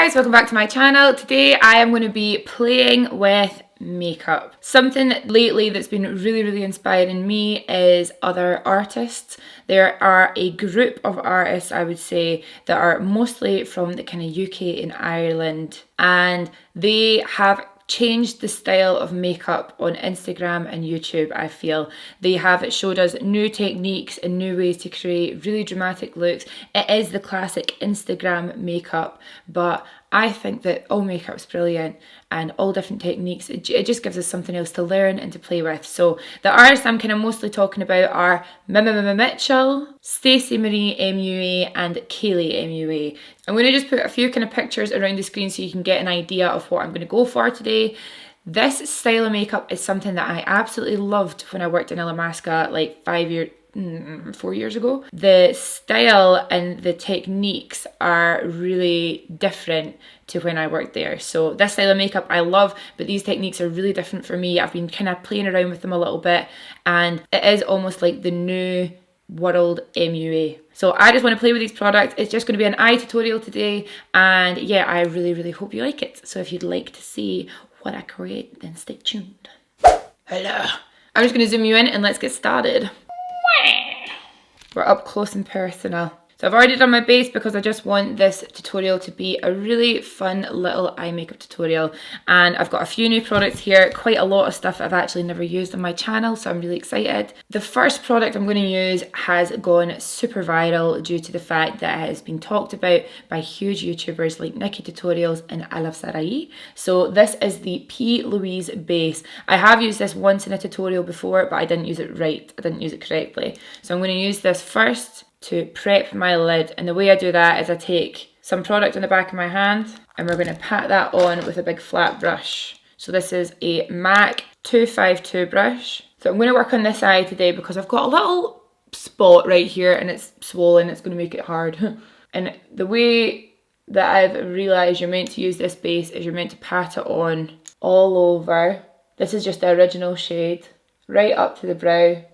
guys, welcome back to my channel. Today I am going to be playing with makeup. Something lately that's been really inspiring me is other artists. There are a group of artists, I would say, that are mostly from the kind of UK and Ireland, and they have changed the style of makeup on Instagram and YouTube. I feel they have showed us new techniques and new ways to create really dramatic looks. It is the classic Instagram makeup, but I think that all makeup's brilliant and all different techniques. It just gives us something else to learn and to play with. So the artists I'm kind of mostly talking about are Mitchell, Stacey Marie MUA and Kaylee MUA. I'm going to just put a few kind of pictures around the screen so you can get an idea of what I'm going to go for today. This style of makeup is something that I absolutely loved when I worked in Alaska like 4 years ago. The style and the techniques are really different to when I worked there. So this style of makeup I love, but these techniques are really different for me. I've been kind of playing around with them a little bit, and it is almost like the new world MUA. So I just want to play with these products. It's just going to be an eye tutorial today, and yeah, I really hope you like it. So if you'd like to see what I create, then stay tuned. Hello. I'm just going to zoom you in and let's get started. We're up close and personal. So I've already done my base because I just want this tutorial to be a really fun little eye makeup tutorial. And I've got a few new products here, quite a lot of stuff I've actually never used on my channel, so I'm really excited. The first product I'm going to use has gone super viral due to the fact that it has been talked about by huge YouTubers like Nikki Tutorials and I Love Sarai. So this is the P. Louise base. I have used this once in a tutorial before, but I didn't use it right. I didn't use it correctly. So I'm going to use this first to prep my lid, and the way I do that is I take some product on the back of my hand and we're going to pat that on with a big flat brush. So this is a MAC 252 brush. So I'm going to work on this eye today because I've got a little spot right here and it's swollen. It's going to make it hard. And the way that I've realised you're meant to use this base is you're meant to pat it on all over. This is just the original shade, right up to the brow,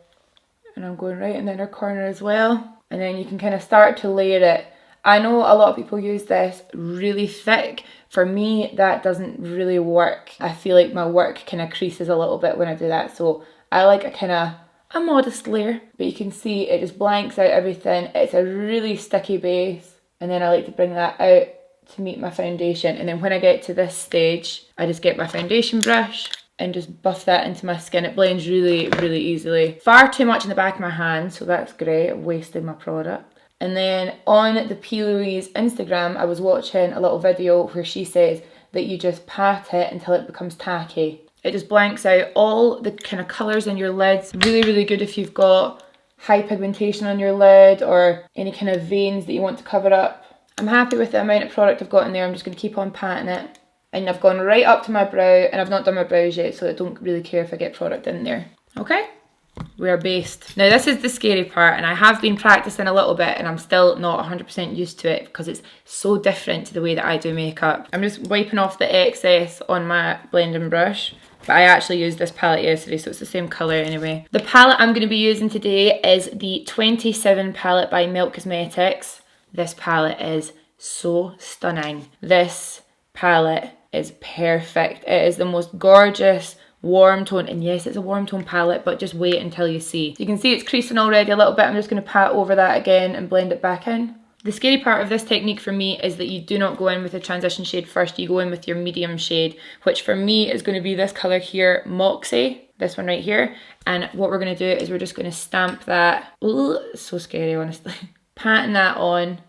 and I'm going right in the inner corner as well. And then you can kind of start to layer it. I know a lot of people use this really thick. For me, that doesn't really work. I feel like my work kind of creases a little bit when I do that. So I like a modest layer. But you can see it just blanks out everything. It's a really sticky base. And then I like to bring that out to meet my foundation. And then when I get to this stage, I just get my foundation brush and just buff that into my skin. It blends really easily. Far too much in the back of my hand, so that's great. I've wasted my product. And then on the P. Louise Instagram, I was watching a little video where she says that you just pat it until it becomes tacky. It just blanks out all the kind of colours in your lids. Really good if you've got high pigmentation on your lid or any kind of veins that you want to cover up. I'm happy with the amount of product I've got in there. I'm just going to keep on patting it. And I've gone right up to my brow, and I've not done my brows yet, so I don't really care if I get product in there. Okay, we are based. Now this is the scary part, and I have been practicing a little bit and I'm still not 100% used to it because it's so different to the way that I do makeup. I'm just wiping off the excess on my blending brush, but I actually used this palette yesterday, so it's the same colour anyway. The palette I'm going to be using today is the 27 palette by Milk Cosmetics. This palette is so stunning. This palette is perfect. It is the most gorgeous warm tone, and yes, it's a warm tone palette, but just wait until you see. You can see it's creasing already a little bit. I'm just going to pat over that again and blend it back in. The scary part of this technique for me is that you do not go in with a transition shade first. You go in with your medium shade, which for me is going to be this colour here, Moxie, this one right here. And what we're going to do is we're just going to stamp that. Ooh, it's so scary, honestly. Patting that on,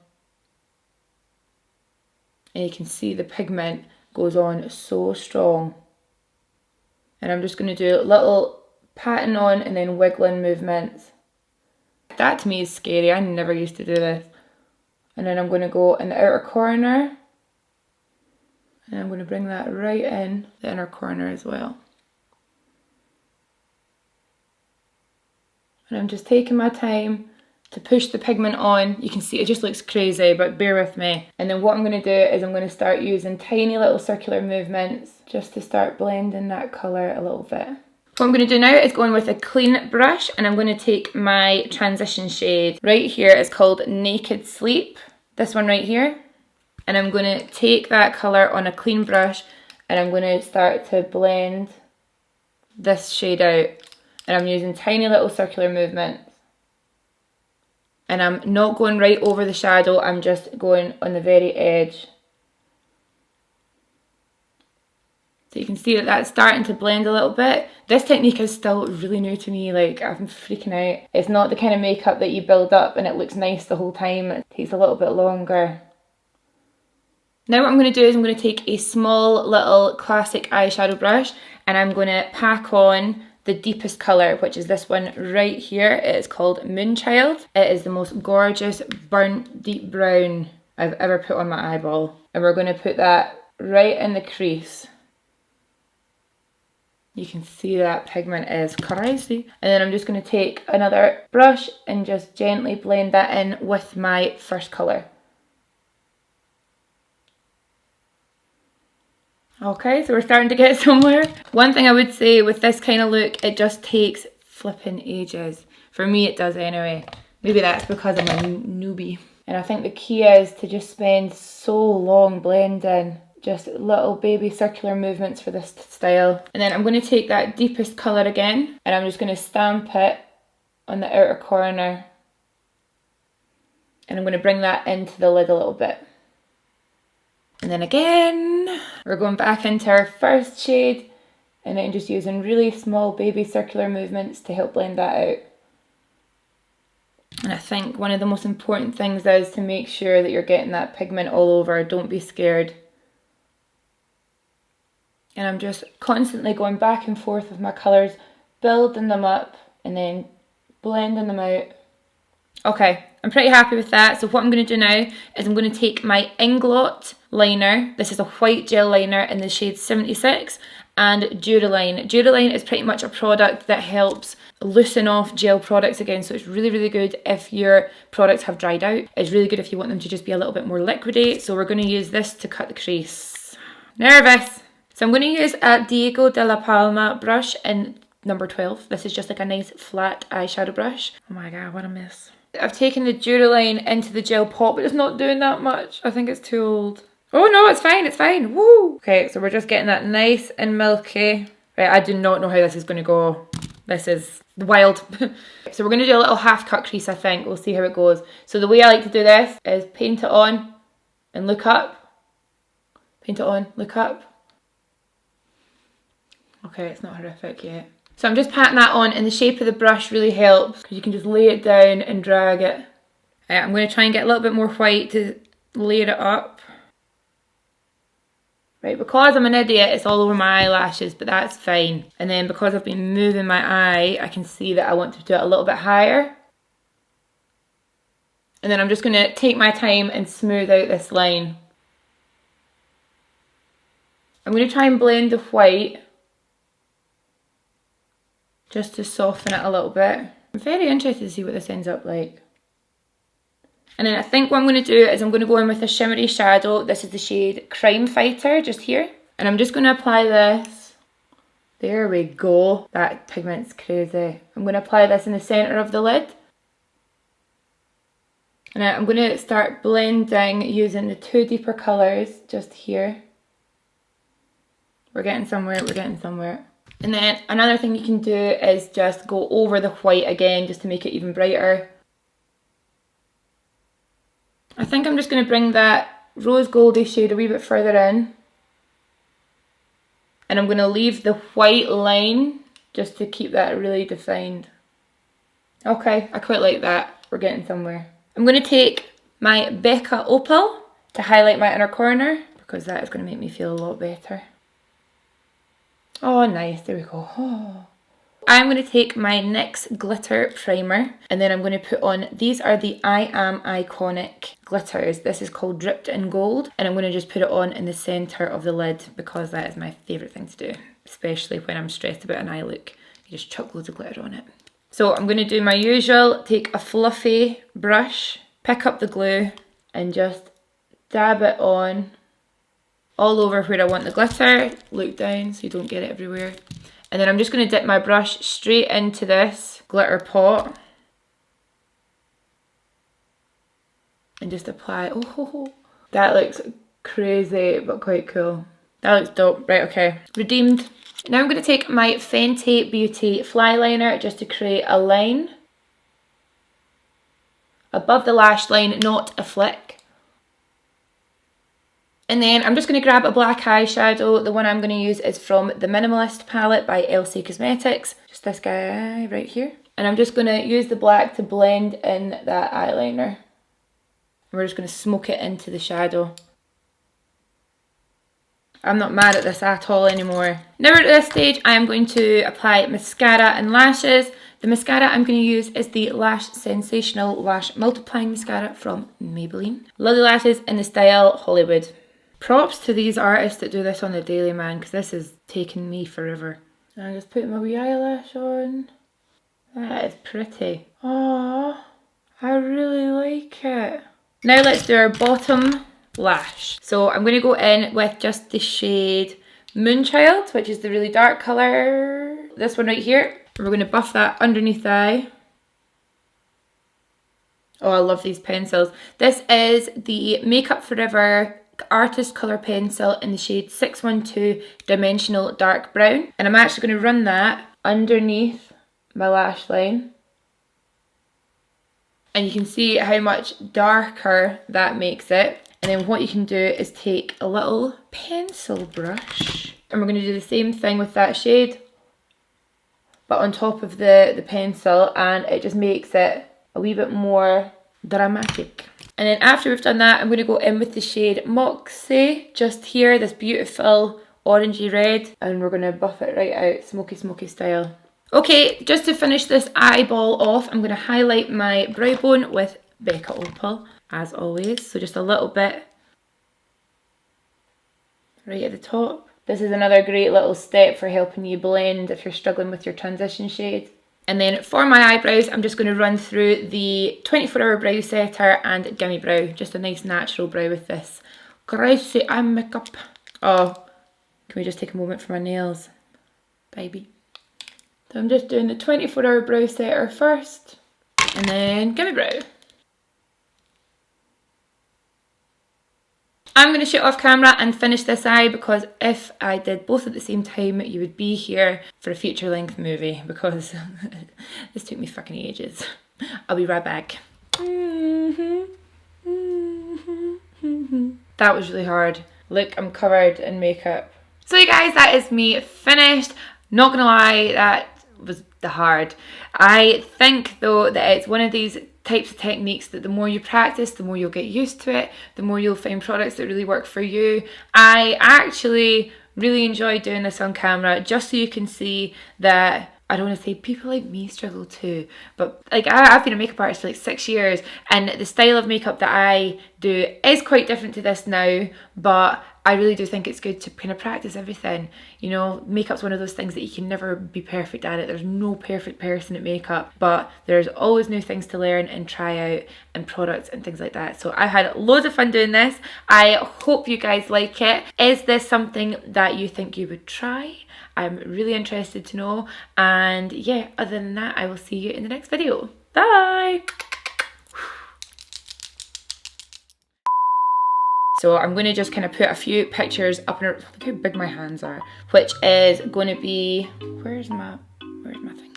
and you can see the pigment goes on so strong. And I'm just going to do little patting on and then wiggling movements. That to me is scary. I never used to do this. And then I'm going to go in the outer corner, and I'm going to bring that right in the inner corner as well. And I'm just taking my time to push the pigment on. You can see it just looks crazy, but bear with me. And then what I'm going to do is I'm going to start using tiny little circular movements just to start blending that colour a little bit. What I'm going to do now is go in with a clean brush, and I'm going to take my transition shade. Right here is called Naked Sleep. This one right here. And I'm going to take that colour on a clean brush and I'm going to start to blend this shade out. And I'm using tiny little circular movements. And I'm not going right over the shadow, I'm just going on the very edge. So you can see that that's starting to blend a little bit. This technique is still really new to me, like I'm freaking out. It's not the kind of makeup that you build up and it looks nice the whole time. It takes a little bit longer. Now what I'm going to do is I'm going to take a small little classic eyeshadow brush and I'm going to pack on the deepest colour, which is this one right here. It is called Moonchild. It is the most gorgeous burnt deep brown I've ever put on my eyeball. And we're going to put that right in the crease. You can see that pigment is crazy. And then I'm just going to take another brush and just gently blend that in with my first colour. Okay, so we're starting to get somewhere. One thing I would say with this kind of look, it just takes flipping ages. For me it does anyway. Maybe that's because I'm a newbie. And I think the key is to just spend so long blending. Just little baby circular movements for this style. And then I'm going to take that deepest colour again and I'm just going to stamp it on the outer corner. And I'm going to bring that into the lid a little bit. And then again, we're going back into our first shade and then just using really small baby circular movements to help blend that out. And I think one of the most important things is to make sure that you're getting that pigment all over. Don't be scared. And I'm just constantly going back and forth with my colours, building them up and then blending them out. Okay, I'm pretty happy with that. So what I'm going to do now is I'm going to take my Inglot liner. This is a white gel liner in the shade 76 and Duraline. Duraline is pretty much a product that helps loosen off gel products again. So it's really, really good if your products have dried out. It's really good if you want them to just be a little bit more liquidy. So we're going to use this to cut the crease. Nervous! So I'm going to use a Diego de la Palma brush in number 12. This is just like a nice flat eyeshadow brush. Oh my god, what a mess. I've taken the Duraline into the gel pot, but it's not doing that much. I think it's too old. Oh no, it's fine, it's fine. Woo! Okay, so we're just getting that nice and milky. Right, I do not know how this is going to go. This is wild. So we're going to do a little half cut crease, I think. We'll see how it goes. So the way I like to do this is paint it on and look up. Paint it on, look up. Okay, it's not horrific yet. So I'm just patting that on and the shape of the brush really helps because you can just lay it down and drag it. I'm going to try and get a little bit more white to layer it up. Right, because I'm an idiot, it's all over my eyelashes, but that's fine. And then because I've been moving my eye, I can see that I want to do it a little bit higher. And then I'm just going to take my time and smooth out this line. I'm going to try and blend the white just to soften it a little bit. I'm very interested to see what this ends up like. And then I think what I'm going to do is I'm going to go in with a shimmery shadow. This is the shade Crime Fighter, just here. And I'm just going to apply this. There we go. That pigment's crazy. I'm going to apply this in the centre of the lid. And I'm going to start blending using the two deeper colours just here. We're getting somewhere, we're getting somewhere. And then another thing you can do is just go over the white again just to make it even brighter. I think I'm just going to bring that rose goldy shade a wee bit further in. And I'm going to leave the white line just to keep that really defined. Okay, I quite like that. We're getting somewhere. I'm going to take my Becca Opal to highlight my inner corner because that is going to make me feel a lot better. Oh, nice. There we go. Oh. I'm going to take my NYX glitter primer and then I'm going to put on, these are the I Am Iconic glitters. This is called Dripped in Gold and I'm going to just put it on in the centre of the lid because that is my favourite thing to do, especially when I'm stressed about an eye look. You just chuck loads of glitter on it. So I'm going to do my usual, take a fluffy brush, pick up the glue and just dab it on all over where I want the glitter. Look down so you don't get it everywhere. And then I'm just going to dip my brush straight into this glitter pot. And just apply, oh, That looks crazy, but quite cool. That looks dope. Right, okay. Redeemed. Now I'm going to take my Fenty Beauty Fly Liner just to create a line above the lash line, not a flick. And then I'm just going to grab a black eyeshadow. The one I'm going to use is from the Minimalist palette by Elcie Cosmetics. Just this guy right here. And I'm just going to use the black to blend in that eyeliner. And we're just going to smoke it into the shadow. I'm not mad at this at all anymore. Now at this stage, I am going to apply mascara and lashes. The mascara I'm going to use is the Lash Sensational Lash Multiplying Mascara from Maybelline. Lovely lashes in the style Hollywood. Props to these artists that do this on the daily, man, because this is taking me forever. And I'm just putting my wee eyelash on. That is pretty. Aww, I really like it. Now let's do our bottom lash. So I'm going to go in with just the shade Moonchild, which is the really dark colour. This one right here. We're going to buff that underneath the eye. Oh, I love these pencils. This is the Makeup Forever Artist Colour Pencil in the shade 612 Dimensional Dark Brown. And I'm actually going to run that underneath my lash line. And you can see how much darker that makes it. And then what you can do is take a little pencil brush. And we're going to do the same thing with that shade, but on top of the pencil, and it just makes it a wee bit more dramatic. And then after we've done that, I'm going to go in with the shade Moxie, just here, this beautiful orangey red, and we're going to buff it right out, smoky smoky style. Okay, just to finish this eyeball off, I'm going to highlight my brow bone with Becca Opal, as always, so just a little bit right at the top. This is another great little step for helping you blend if you're struggling with your transition shade. And then for my eyebrows, I'm just going to run through the 24-hour brow setter and Gimme Brow. Just a nice natural brow with this greasy eye makeup. Oh, can we just take a moment for my nails, baby? So I'm just doing the 24-hour brow setter first, and then Gimme Brow. I'm going to shoot off camera and finish this eye, because if I did both at the same time, you would be here for a feature length movie, because this took me fucking ages. I'll be right back. That was really hard. Look, I'm covered in makeup. So you guys, that is me finished. Not gonna lie, that was the hard. I think though that it's one of these types of techniques that the more you practice, the more you'll get used to it, the more you'll find products that really work for you. I actually really enjoy doing this on camera, just so you can see that, I don't want to say people like me struggle too, but like I've been a makeup artist for like 6 years, and the style of makeup that I do is quite different to this now, but I really do think it's good to kind of practice everything. You know, makeup's one of those things that you can never be perfect at it. There's no perfect person at makeup, but there's always new things to learn and try out, and products and things like that. So I had loads of fun doing this. I hope you guys like it. Is this something that you think you would try? I'm really interested to know. And yeah, other than that, I will see you in the next video. Bye! So I'm going to just kind of put a few pictures up in look how big my hands are, which is going to be, where's my thing?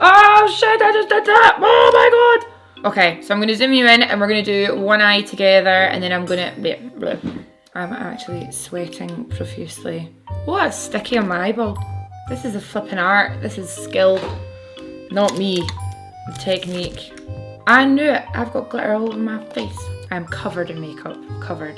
Oh shit, I just did that! Oh my god! Okay, so I'm going to zoom you in, and we're going to do one eye together, and then I'm going to, wait, I'm actually sweating profusely. Oh, that's sticky on my eyeball. This is a flipping art. This is skill, not me. The technique. I knew it. I've got glitter all over my face. I'm covered in makeup. Covered.